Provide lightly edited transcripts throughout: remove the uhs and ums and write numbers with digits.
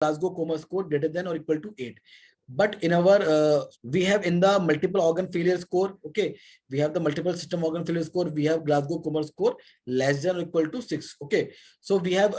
Glasgow Coma score greater than or equal to 8. But in our we have in the multiple organ failure score, okay, we have the multiple system organ failure score, we have Glasgow Coma score less than or equal to 6. Okay, so we have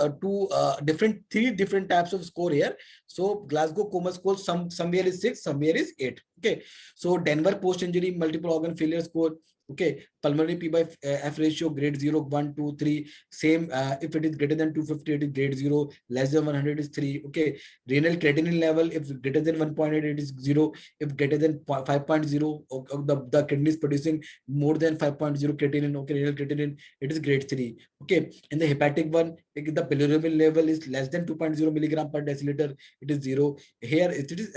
three different types of score here. So Glasgow Coma score somewhere is 6, somewhere is 8. Okay, so Denver post injury multiple organ failure score, okay, pulmonary P by F ratio grade 0, 1, 2, 3. Same if it is greater than 250, it is grade 0, less than 100 is 3. Okay, renal creatinine level, if greater than 1.8, it is 0. If greater than 5.0, the kidney is producing more than 5.0 creatinine, okay, renal creatinine, it is grade 3. Okay, in the hepatic one, if the bilirubin level is less than 2.0 milligram per deciliter, it is 0. Here it is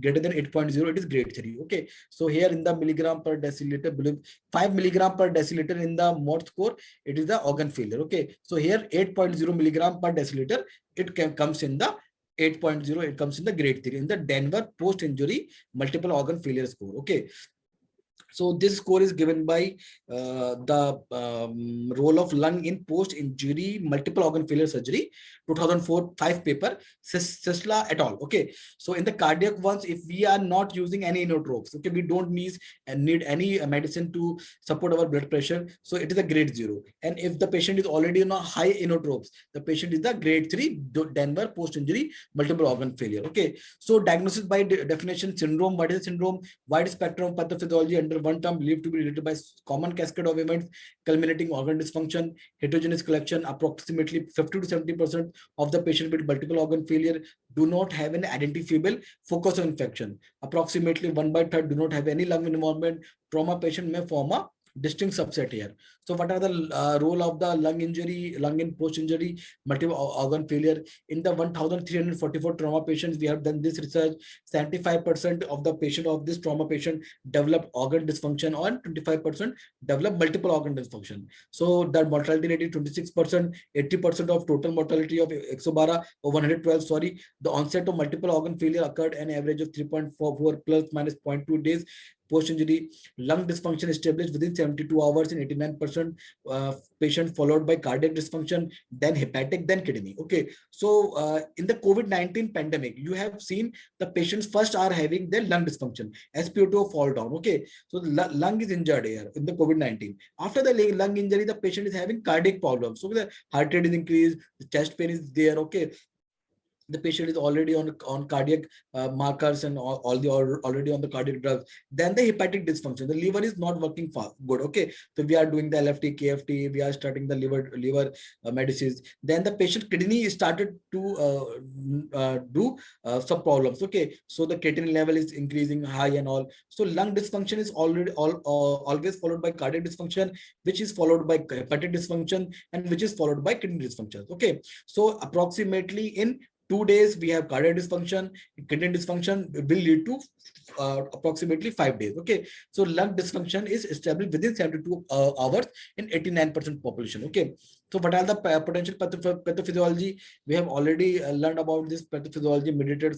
greater than 8.0, it is grade 3. Okay, so here in the milligram per deciliter, 5 milligram per deciliter in the MOD score, it is the organ failure. Okay, so here 8.0 milligram per deciliter, it comes in the 8.0, it comes in the grade 3 in the Denver post injury multiple organ failure score. Okay, so this score is given by the role of lung in post-injury multiple organ failure surgery, 2004-5 paper, Sisla et al. Okay, so in the cardiac ones, if we are not using any inotropes, okay, we don't need any medicine to support our blood pressure, so it is a grade 0. And if the patient is already on a high inotropes, the patient is the grade 3 Denver post-injury multiple organ failure. Okay, so diagnosis by definition syndrome. What is syndrome? Wide spectrum pathophysiology under one term believed to be related by common cascade of events culminating organ dysfunction, heterogeneous collection. Approximately 50 to 70% of the patient with multiple organ failure do not have an identifiable focus on infection. Approximately 1/3 do not have any lung involvement. Trauma patient may form a distinct subset here. So what are the role of the lung in post-injury multiple organ failure? In the 1,344 trauma patients, we have done this research. 75% of the patient of this trauma patient develop organ dysfunction, or 25% develop multiple organ dysfunction. So the mortality rate is 26%, 80% of total mortality of 112 or 112. Sorry, the onset of multiple organ failure occurred an average of 3.44 plus minus 0.2 days. Post-injury lung dysfunction established within 72 hours in 89% patients, followed by cardiac dysfunction, then hepatic, then kidney. Okay, so in the COVID-19 pandemic, you have seen the patients first are having their lung dysfunction, SpO2 fall down. Okay, so the lung is injured here in the COVID-19. After the lung injury, the patient is having cardiac problems. So the heart rate is increased, the chest pain is there. Okay, the patient is already on cardiac markers and already on the cardiac drugs. Then the hepatic dysfunction, the liver is not working good. Okay, so we are doing the LFT, KFT, we are starting the liver medicines. Then the patient kidney started to do some problems. Okay, so the creatinine level is increasing high and all. So lung dysfunction is always followed by cardiac dysfunction, which is followed by hepatic dysfunction, and which is followed by kidney dysfunction. Okay, so approximately in 2 days, we have cardiac dysfunction. Kidney dysfunction will lead to approximately 5 days. Okay, so lung dysfunction is established within 72 hours in 89% population. Okay, so what are the potential pathophysiology? We have already learned about this pathophysiology: mediated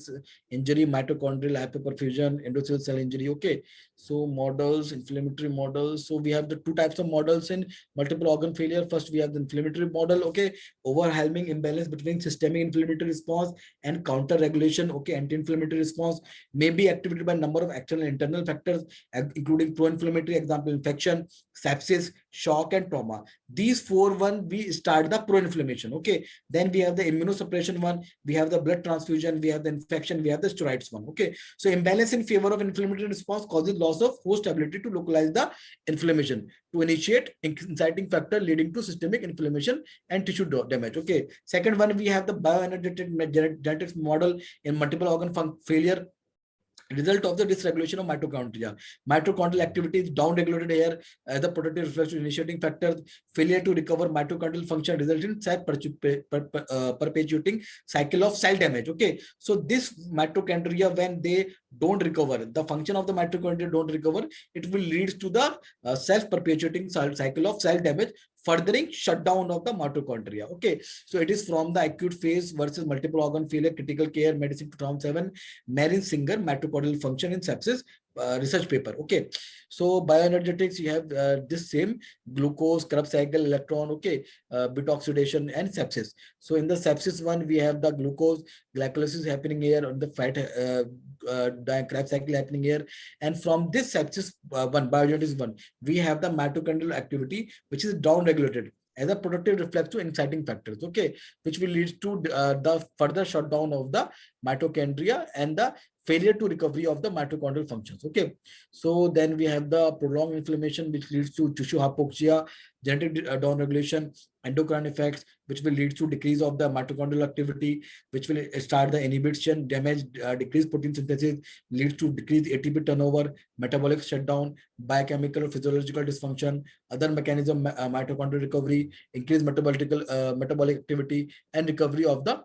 injury, mitochondrial hyperperfusion, endothelial cell injury. Okay, so models, inflammatory models. So we have the two types of models in multiple organ failure. First, we have the inflammatory model. Okay, overwhelming imbalance between systemic inflammatory response and counter regulation. Okay, anti-inflammatory response may be activated by a number of external and internal factors, including pro-inflammatory, example infection, sepsis, shock, and trauma. These four we start the pro-inflammation. Okay, then we have the immunosuppression one, we have the blood transfusion, we have the infection, we have the steroids one. Okay, so imbalance in favor of inflammatory response causes loss of host ability to localize the inflammation, to initiate inciting factor leading to systemic inflammation and tissue damage. Okay, second one, we have the bioenergetic genetics model in multiple organ failure. Result of the dysregulation of mitochondria. Mitochondrial activity is down-regulated here as the protective reflex initiating factors. Failure to recover mitochondrial function results in perpetuating cycle of cell damage. Okay, so this mitochondria, when they don't recover, the function of the mitochondria don't recover, it will lead to the self-perpetuating cycle of cell damage, furthering shutdown of the mitochondria. Okay, so it is from the acute phase versus multiple organ failure, critical care medicine 2007, Marin Singer, mitochondrial function in sepsis, research paper. Okay, so bioenergetics, you have this same glucose, Krebs cycle, electron, okay, beta oxidation and sepsis. So in the sepsis one, we have the glucose glycolysis happening here, on the fat Krebs cycle happening here, and from this sepsis one, bioenergetics one, we have the mitochondrial activity which is down regulated as a protective reflex to inciting factors, okay, which will lead to the further shutdown of the mitochondria and the failure to recovery of the mitochondrial functions. Okay, so then we have the prolonged inflammation, which leads to tissue hypoxia, genetic downregulation, endocrine effects, which will lead to decrease of the mitochondrial activity, which will start the inhibition, damage, decreased protein synthesis, leads to decreased ATP turnover, metabolic shutdown, biochemical or physiological dysfunction, other mechanism, mitochondrial recovery, increased metabolic activity, and recovery of the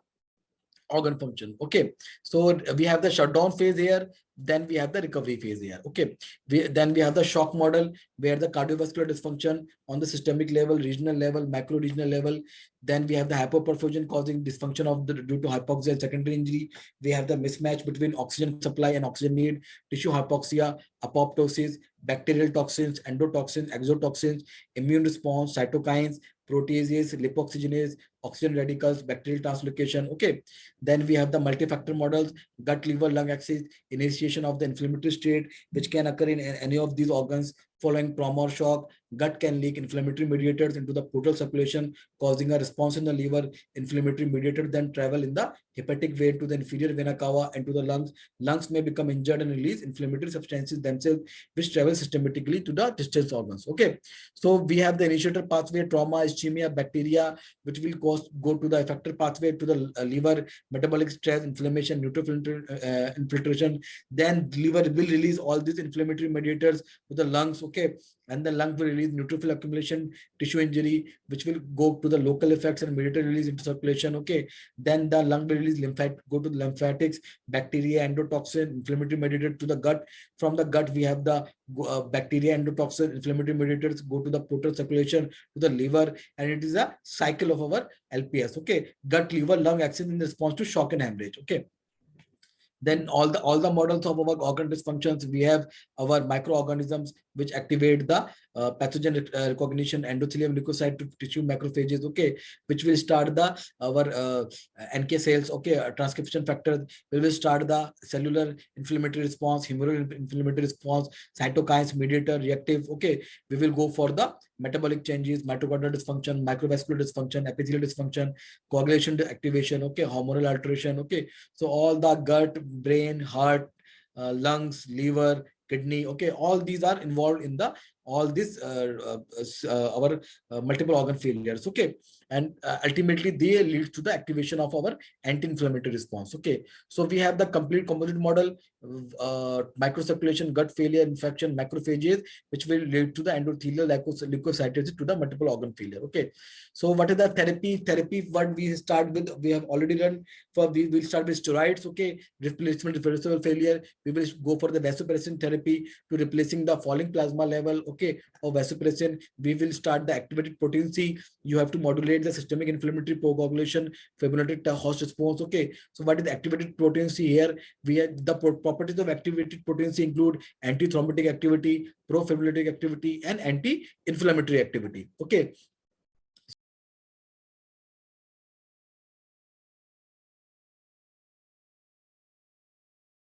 organ function. Okay, so we have the shutdown phase here, then we have the recovery phase here. Okay, then we have the shock model, where the cardiovascular dysfunction on the systemic level, regional level, macro regional level. Then we have the hypoperfusion causing dysfunction of the due to hypoxia and secondary injury. We have the mismatch between oxygen supply and oxygen need, tissue hypoxia, apoptosis, bacterial toxins, endotoxins, exotoxins, immune response, cytokines, proteases, lipoxygenase, oxygen radicals, bacterial translocation. Okay, then we have the multifactor models, gut, liver, lung axis, initiation of the inflammatory state, which can occur in any of these organs following trauma or shock. Gut can leak inflammatory mediators into the portal circulation, causing a response in the liver. Inflammatory mediators then travel in the hepatic vein to the inferior vena cava and to the lungs. Lungs may become injured and release inflammatory substances themselves, which travel systematically to the distant organs. Okay, so we have the initiator pathway, trauma, ischemia, bacteria, which will go to the effector pathway to the liver, metabolic stress, inflammation, neutrophil infiltration. Then liver will release all these inflammatory mediators to the lungs. Okay, and the lung will release neutrophil accumulation, tissue injury, which will go to the local effects and mediator release into circulation. Okay, then the lung will release go to the lymphatics, bacteria, endotoxin, inflammatory mediator to the gut. From the gut, we have the bacteria, endotoxin, inflammatory mediators go to the portal circulation to the liver, and it is a cycle of our LPS. Okay, gut, liver, lung axis in response to shock and hemorrhage. Okay, then all the models of our organ dysfunctions, we have our microorganisms which activate the pathogen recognition, endothelium, leukocyte to tissue macrophages. Okay, which will start the our NK cells. Okay, transcription factors. We will start the cellular inflammatory response, humoral inflammatory response, cytokines, mediator, reactive. Okay, we will go for the metabolic changes, mitochondrial dysfunction, microvascular dysfunction, epithelial dysfunction, coagulation activation. Okay, hormonal alteration. Okay, so all the gut, brain, heart, lungs, liver, kidney. Okay, all these are involved in the all these our multiple organ failures. Okay, and ultimately they lead to the activation of our anti-inflammatory response. Okay, so we have the complete composite model, microcirculation, gut failure, infection, macrophages, which will lead to the endothelial leukocytosis to the multiple organ failure. Okay, so what is the therapy? What we start with, we have already done. For we will start with steroids. Okay, replacement irreversible failure. We will go for the vasopressin therapy to replacing the falling plasma level. Okay, of vasopressin. We will start the activated protein C. You have to modulate the systemic inflammatory coagulation, fibrinolytic host response. Okay, so what is the activated protein C here? We have the properties of activated protein C include anti-thrombotic activity, pro-fibrinolytic activity, and anti-inflammatory activity. Okay,